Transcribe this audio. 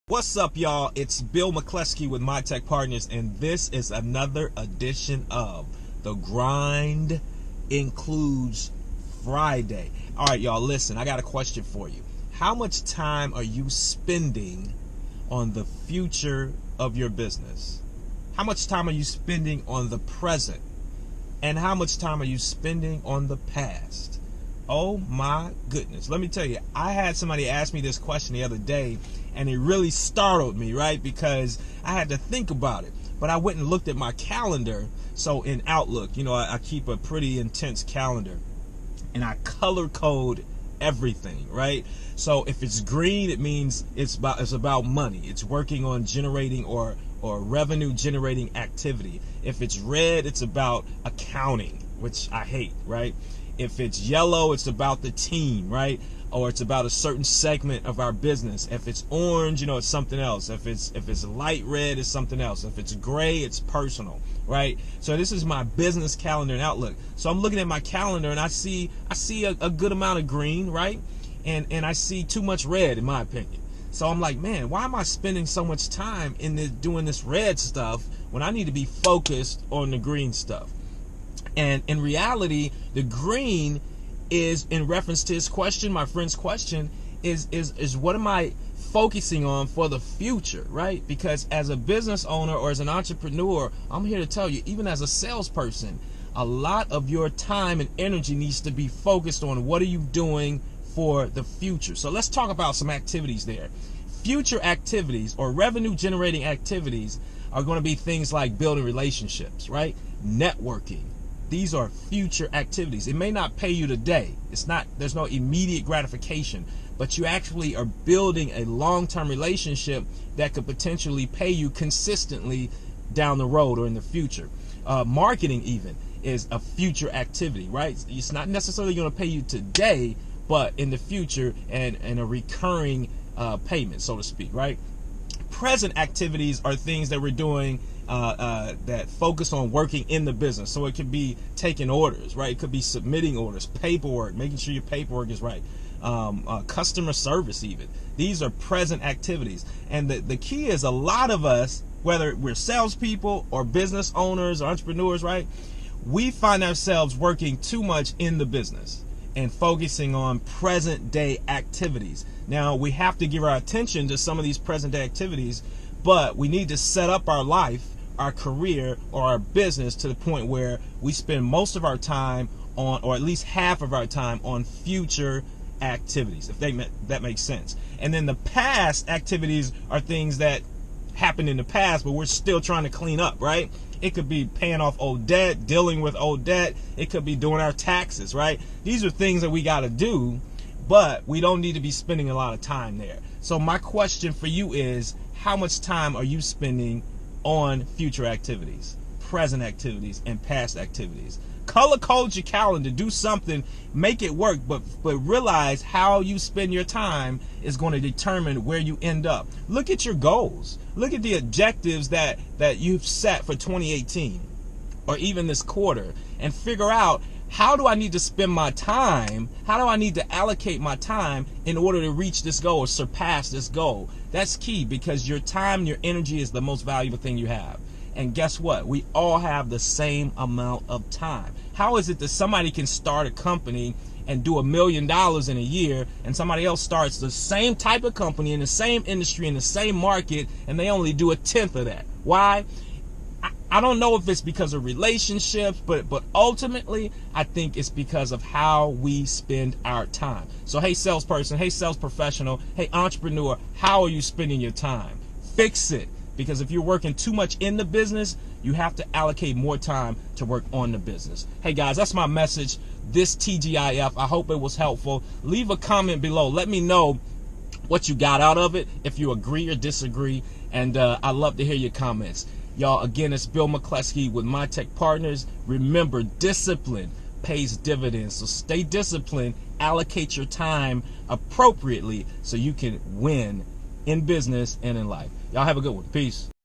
What's up, y'all? It's Bill McCleskey with Mitech Partners, and this is another edition of The Grind Includes Friday. All right, y'all, listen, I got a question for you. How much time are you spending on the future of your business? How much time are you spending on the present? And how much time are you spending on the past? Oh my goodness. Let me tell you, I had somebody ask me this question the other day, and it really startled me, right? Because I had to think about it. But I went and looked at my calendar. So in Outlook, you know, I keep a pretty intense calendar, and I color code everything, right? So if it's green, it means it's about money. It's working on generating or revenue generating activity. If it's red, it's about accounting, which I hate, right? If it's yellow, it's about the team, right? Or it's about a certain segment of our business. If it's orange, you know, it's something else. If it's light red, it's something else. If it's gray, it's personal, right? So this is my business calendar and Outlook. So I'm looking at my calendar and I see a good amount of green, right? And I see too much red, in my opinion. So I'm like, man, why am I spending so much time doing this red stuff when I need to be focused on the green stuff? And in reality, the green is, in reference to his question, my friend's question, is what am I focusing on for the future, right? Because as a business owner or as an entrepreneur, I'm here to tell you, even as a salesperson, a lot of your time and energy needs to be focused on what are you doing for the future. So let's talk about some activities there. Future activities or revenue generating activities are going to be things like building relationships, right? Networking. These are future activities. It may not pay you today. There's no immediate gratification, but you actually are building a long-term relationship that could potentially pay you consistently down the road or in the future. Marketing even is a future activity, right? It's not necessarily going to pay you today, but in the future and a recurring payment, so to speak, right? Present activities are things that we're doing that focus on working in the business. So it could be taking orders, right? It could be submitting orders, paperwork, making sure your paperwork is right, customer service even. These are present activities. And the key is a lot of us, whether we're salespeople or business owners or entrepreneurs, right? We find ourselves working too much in the business and focusing on present day activities. Now, we have to give our attention to some of these present day activities, but we need to set up our life, our career, or our business to the point where we spend most of our time on, or at least half of our time on, future activities, if that makes sense. And then the past activities are things that happened in the past, but we're still trying to clean up, right? It could be paying off old debt, dealing with old debt. It could be doing our taxes, right? These are things that we got to do, but we don't need to be spending a lot of time there. So my question for you is, how much time are you spending on future activities, present activities, and past activities? Color code your calendar, do something, make it work, but realize how you spend your time is going to determine where you end up. Look at your goals. Look at the objectives that you've set for 2018 or even this quarter, and figure out, how do I need to spend my time? How do I need to allocate my time in order to reach this goal or surpass this goal? That's key, because your time, your energy is the most valuable thing you have. And guess what? We all have the same amount of time. How is it that somebody can start a company and do $1 million in a year, and somebody else starts the same type of company in the same industry, in the same market, and they only do 1/10 of that? Why? I don't know if it's because of relationships, but ultimately, I think it's because of how we spend our time. So, hey, salesperson, hey, sales professional, hey, entrepreneur, how are you spending your time? Fix it. Because if you're working too much in the business, you have to allocate more time to work on the business. Hey, guys, that's my message. This TGIF, I hope it was helpful. Leave a comment below. Let me know what you got out of it, if you agree or disagree. And I love to hear your comments. Y'all, again, it's Bill McCleskey with Mitech Partners. Remember, discipline pays dividends. So stay disciplined, allocate your time appropriately so you can win in business and in life. Y'all have a good one. Peace.